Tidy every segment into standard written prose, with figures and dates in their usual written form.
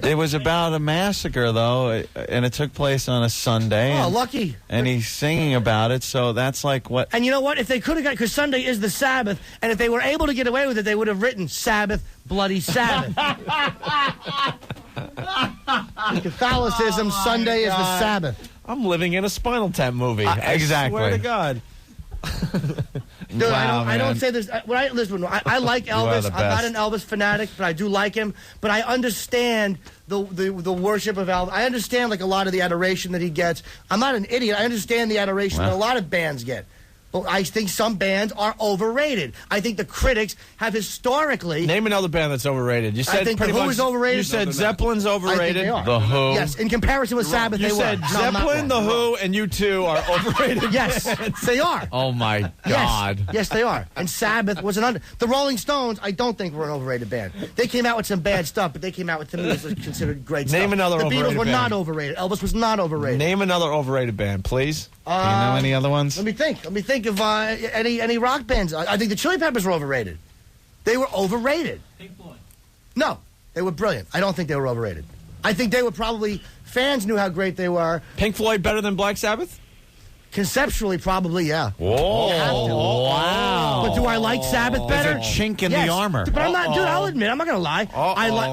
It was about a massacre, though, and it took place on a Sunday. Oh, lucky. And he's singing about it, so that's like what... And you know what? If they could have got... Because Sunday is the Sabbath, and if they were able to get away with it, they would have written Sabbath, Bloody Sabbath. Catholicism, Sunday is the Sabbath. I'm living in a Spinal Tap movie. Exactly. I swear to God. Dude, Wow, I don't say this. Listen, I like Elvis. I'm not an Elvis fanatic, but I do like him. But I understand the worship of Elvis. I understand like a lot of the adoration that he gets. I'm not an idiot. I understand the adoration that a lot of bands get. But I think some bands are overrated. I think the critics have historically... Name another band that's overrated. You said I think The Who is overrated. You said Zeppelin's overrated. I think they are. The Who. Yes, in comparison with Sabbath, You they said were. Zeppelin, The Who, and U2 are overrated. Yes, they are. Oh, my God. Yes, they are. And Sabbath was The Rolling Stones, I don't think were an overrated band. They came out with some bad stuff, but they came out with, to me, was considered great stuff. Name another The overrated Beatles were band. not overrated. Elvis was not overrated. Name another overrated band, please. Do you know any other ones? Let me think of any rock bands. I think the Chili Peppers were overrated. They were overrated. Pink Floyd. No, they were brilliant. I don't think they were overrated. I think they were probably... Fans knew how great they were. Pink Floyd better than Black Sabbath? Conceptually, probably, yeah. Whoa. You have to. Wow. But do I like Sabbath better? There's a chink in Yes. the armor. But I'm not, dude, I'll admit, I'm not going to lie.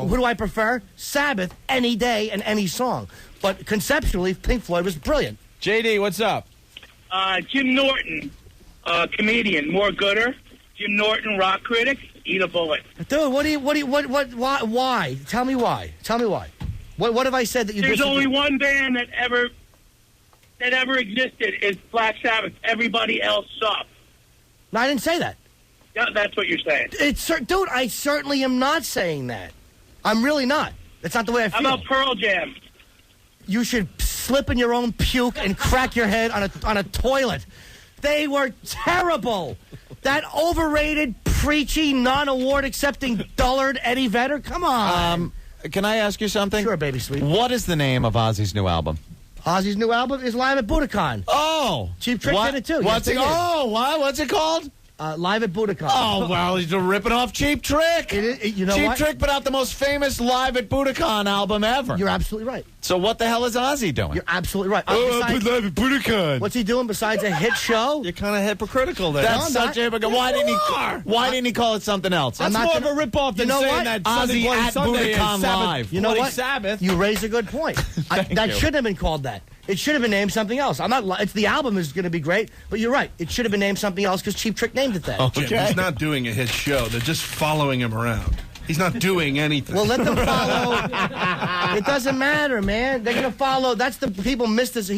Who do I prefer? Sabbath, any day and any song. But conceptually, Pink Floyd was brilliant. JD, what's up? Jim Norton, comedian, more gooder. Jim Norton, rock critic, eat a bullet. Dude, why? Tell me why. What have I said that you There's disagree? only one band that ever existed is Black Sabbath. Everybody else sucks. No, I didn't say that. Yeah, that's what you're saying. Dude, I certainly am not saying that. I'm really not. That's not the way I feel. How about Pearl Jam? You should slip in your own puke and crack your head on a toilet. They were terrible. That overrated, preachy, non-award accepting dullard Eddie Vedder. Come on. Can I ask you something? Sure, baby sweet. What is the name of Ozzy's new album? Ozzy's new album is Live at Budokan. Oh. Cheap Trick did it too. What's Yes, it? they did. Oh, what? What's it called? Live at Budokan. Oh, well, he's ripping off Cheap Trick. You know Cheap what? Trick put out the most famous Live at Budokan album ever. You're absolutely right. So what the hell is Ozzy doing? You're absolutely right. Live at Budokan. What's he doing besides a hit show? You're kind of hypocritical there. That's such a hypocrite. Why didn't he call it something else? That's I'm more not of a ripoff than You know saying what? that Ozzy Sunday Bloody at Sunday is Budokan Sabbath. Live. You know Bloody what? Sabbath. You raise a good point. That shouldn't have been called that. It should have been named something else. It's the album is going to be great, but you're right. It should have been named something else because Cheap Trick named it that. Jim, he's not doing a hit show. They're just following him around. He's not doing anything. Well, let them follow. It doesn't matter, man. They're going to follow. That's the people miss this.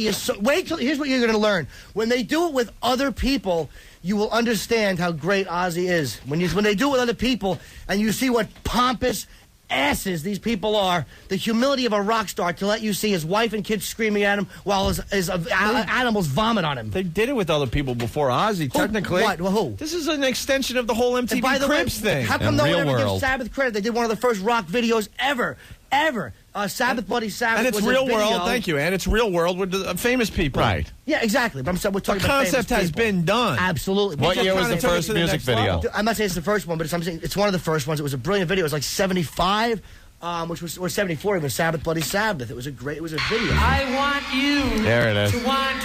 Wait till here's what you're going to learn. When they do it with other people, you will understand how great Ozzy is. When they do it with other people, and you see what pompous asses these people are, the humility of a rock star to let you see his wife and kids screaming at him while his animals vomit on him. They did it with other people before Ozzy, technically. What? Well, who? This is an extension of the whole And MTV by the way, Cribs thing. how come In no one real ever gives world. Sabbath credit? They did one of the first rock videos ever. Sabbath Bloody Sabbath And it's was a real video. world, thank you. And it's real world with the famous people. Right. Yeah, exactly. But I'm saying we're The talking about concept famous has people. been done. Absolutely. What just year was kinda the took it first to the music next video? level. I'm not saying it's the first one, but I'm saying it's one of the first ones. It was a brilliant video. It was like 75, or 74 even, Sabbath Bloody Sabbath. It was a video. I want you There it is. to want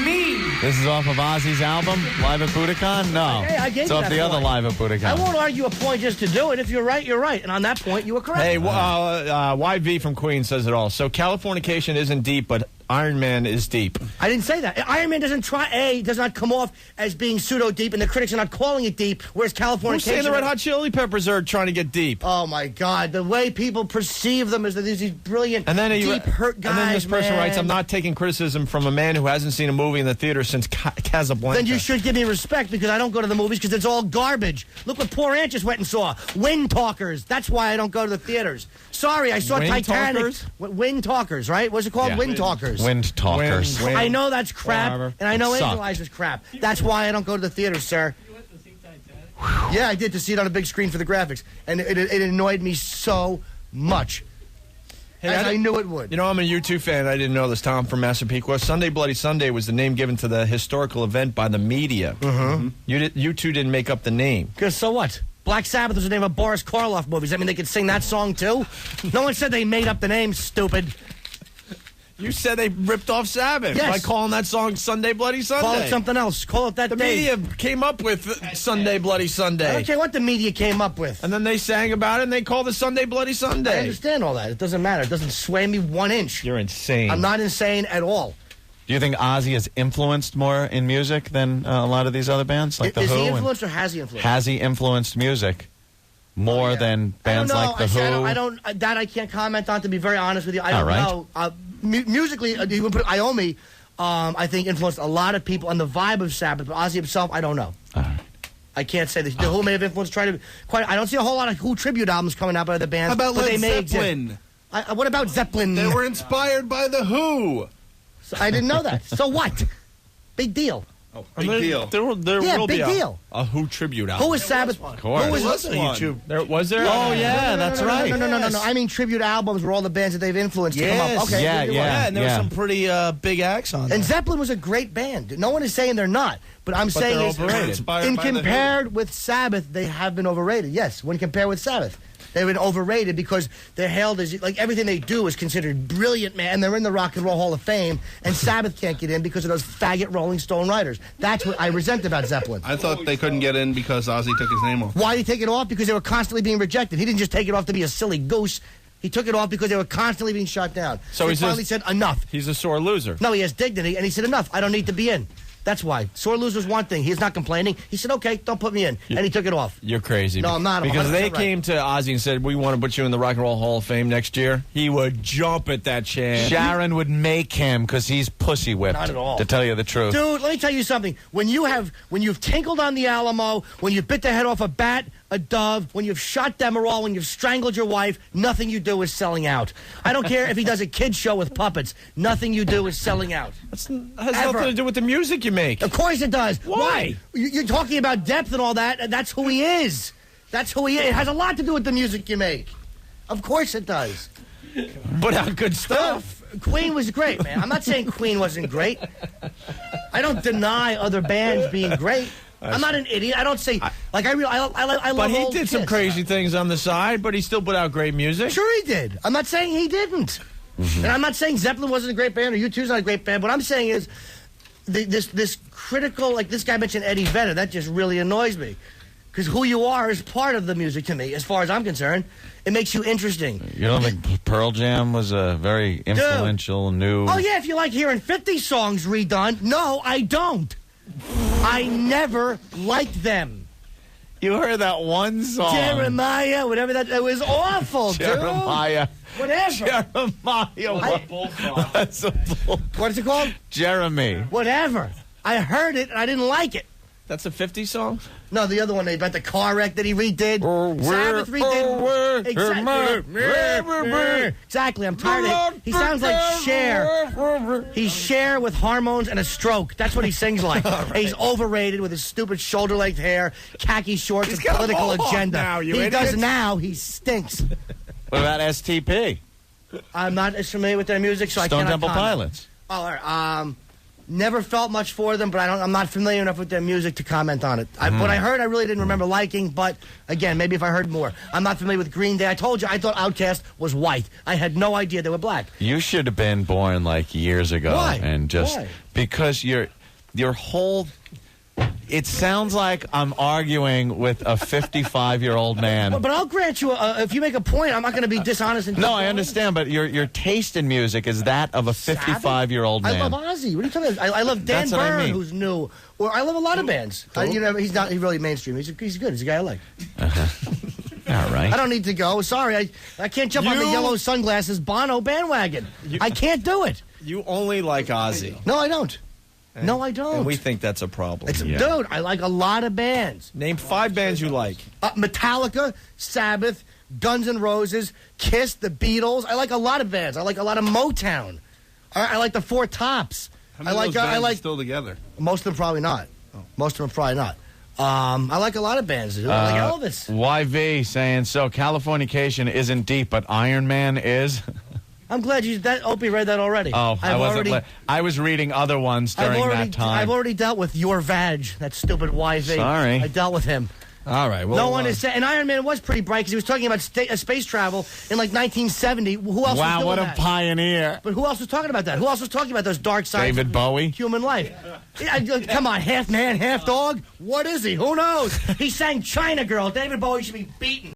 me. This is off of Ozzy's album, Live at Budokan? No. Okay, I gave it's you off that the other point. Live at Budokan. I won't argue a point just to do it. If you're right, you're right. And on that point, you were correct. Hey, YV from Queens says it all. So Californication isn't deep, but Iron Man is deep. I didn't say that. Iron Man does not come off as being pseudo-deep, and the critics are not calling it deep, whereas Californication... Who's saying the Red Hot Chili Peppers are trying to get deep? Oh, my God. The way people perceive them is that there's these brilliant, And then deep, hurt guys, And then this person man. writes, I'm not taking criticism from a man who hasn't seen a movie in the theater since Casablanca. Then you should give me respect because I don't go to the movies because it's all garbage. Look what poor Aunt just went and saw. Wind Talkers. That's why I don't go to the theaters. Sorry, I saw Wind Titanic. Talkers? Wind Talkers, right? What's it called? Yeah. Wind Talkers. Wind Talkers. Wind. I know that's crap, Whatever. and I know It sucked. Angel Eyes is crap. That's why I don't go to the theaters, sir. You went to see Titanic? Yeah, I did, to see it on a big screen for the graphics. And it annoyed me so much. Hey, As I knew it would. You know, I'm a U2 fan. I didn't know this. Tom from Massapequa. Sunday Bloody Sunday was the name given to the historical event by the media. Mm-hmm. You two didn't make up the name. Because so what? Black Sabbath was the name of a Boris Karloff movie. Does that mean they could sing that song too? No one said they made up the name, stupid. You said they ripped off Sabbath Yes. by calling that song Sunday Bloody Sunday. Call it something else. Call it that The day. media came up with Sunday Bloody I Sunday. don't care what the media came up with. And then they sang about it and they called it Sunday Bloody I Sunday. understand all that. It doesn't matter. It doesn't sway me 1 inch. You're insane. I'm not insane at all. Do you think Ozzy has influenced more in music than a lot of these other bands, like The Is Who? he and- influenced or has he influenced? Has he influenced music more Yeah. than bands I don't know. like The Who? I don't. That I can't comment on. To be very honest with you, I don't All right. know. Musically, you would put Iommi. I think influenced a lot of people on the vibe of Sabbath, but Ozzy himself, I don't know. All right. I can't say this. The Who may have influenced. I don't see a whole lot of Who tribute albums coming out by other bands. How about but they Led may exist. Zeppelin? What about Zeppelin? They were inspired by The Who. I didn't know that. So what? Big deal. Oh, big deal. There Yeah, will big be deal. a Who tribute album. Who was Sabbath? Of course. Who was There was a one. YouTube? Was there? Oh, yeah, that's right. No. I mean tribute albums were all the bands that they've influenced to come Yes. up. Okay, Yeah, you're yeah. right. and there were some pretty big acts on there. And Zeppelin was a great band. No one is saying they're not, but I'm saying they're is overrated. Inspired in by The Who. compared with Sabbath, they have been overrated. Yes, when compared with Sabbath. They've been overrated because they're hailed as, like, everything they do is considered brilliant, man. And they're in the Rock and Roll Hall of Fame, and Sabbath can't get in because of those faggot Rolling Stone writers. That's what I resent about Zeppelin. I thought they couldn't get in because Ozzy took his name off. Why did he take it off? Because they were constantly being rejected. He didn't just take it off to be a silly goose. He took it off because they were constantly being shut down. So he he's finally just- said, enough. He's a sore loser. No, he has dignity, and he said, enough. I don't need to be in. That's why. Sore loser's one thing. He's not complaining. He said, okay, don't put me in. And he took it off. You're crazy. No, I'm not. I'm Because 100% they right. came to Ozzy and said, we want to put you in the Rock and Roll Hall of Fame next year. He would jump at that chance. Sharon would make him because he's pussy whipped. Not at all. To tell you the truth. Dude, let me tell you something. When you've tinkled on the Alamo, when you've bit the head off a bat, a dove, when you've shot Demerol, when you've strangled your wife, nothing you do is selling out. I don't care if he does a kid's show with puppets. Nothing you do is selling out. That has Ever. nothing to do with the music you make. Of course it does. Why? You're talking about depth and all that, and that's who he is. That's who he is. It has a lot to do with the music you make. Of course it does. Put out good stuff. Queen was great, man. I'm not saying Queen wasn't great. I don't deny other bands being great. I'm not an idiot. I don't say I love But he old did some Kiss. crazy things on the side, but he still put out great music. Sure he did. I'm not saying he didn't. And I'm not saying Zeppelin wasn't a great band or U2's not a great band. What I'm saying is this critical, like this guy mentioned Eddie Vedder, that just really annoys me. Because who you are is part of the music to me, as far as I'm concerned. It makes you interesting. You don't think Pearl Jam was a very influential new... Oh, yeah, if you like hearing 50 songs redone. No, I don't. I never liked them. You heard that one song. Jeremiah, whatever that... It was awful, Jeremiah. dude. Whatever. Jeremiah. That's a bull. What is it called? Jeremy. Whatever. I heard it, and I didn't like it. That's a 50 song? No, the other one about the car wreck that he redid. Sabbath redid. Exactly. I'm tired of it. He sounds like Cher. He's Cher with hormones and a stroke. That's what he sings like. He's overrated with his stupid shoulder-length hair, khaki shorts, and got a political mohawk agenda. now, you He does idiot. now. He stinks. What about STP? I'm not as familiar with their music, so I Stone cannot Temple comment. Pilots. Oh, all right. Never felt much for them, but I'm not familiar enough with their music to comment on it. What I heard, I really didn't remember liking, but again, maybe if I heard more. I'm not familiar with Green Day. I told you, I thought Outkast was white. I had no idea they were black. You should have been born like years ago. Why? And just Why? because your whole... It sounds like I'm arguing with a 55-year-old man. But I'll grant you, if you make a point, I'm not going to be dishonest. And No, I understand, but your taste in music is that of a 55-year-old man. I love Ozzy. What are you talking about? I love Dan That's what I Byrne, mean. who's new. Or I love a lot of bands. He's really mainstream. He's good. He's a guy I like. All right. I don't need to go. Sorry, I can't jump on the yellow sunglasses Bono bandwagon. I can't do it. You only like Ozzy. No, I don't. No, I don't. And we think that's a problem. Dude, I like a lot of bands. Name 5 bands you like. Metallica, Sabbath, Guns N' Roses, Kiss, the Beatles. I like a lot of bands. I like a lot of Motown. I like the Four Tops. How many of those bands are still together? Most of them probably not. Most of them probably not. I like a lot of bands. Dude. I like Elvis. YV saying, so Californication isn't deep, but Iron Man is? I'm glad Opie read that already. Oh, I was reading other ones during that time. I've already dealt with your vag, that stupid YV. Sorry. I dealt with him. All right. Well, No one is saying. And Iron Man was pretty bright because he was talking about space travel in like 1970. Who else was Wow, doing what a that? pioneer. But who else was talking about that? Who else was talking about those dark sides David of Bowie? human life? Yeah, come on, half man, half dog? What is he? Who knows? He sang China Girl. David Bowie should be beaten.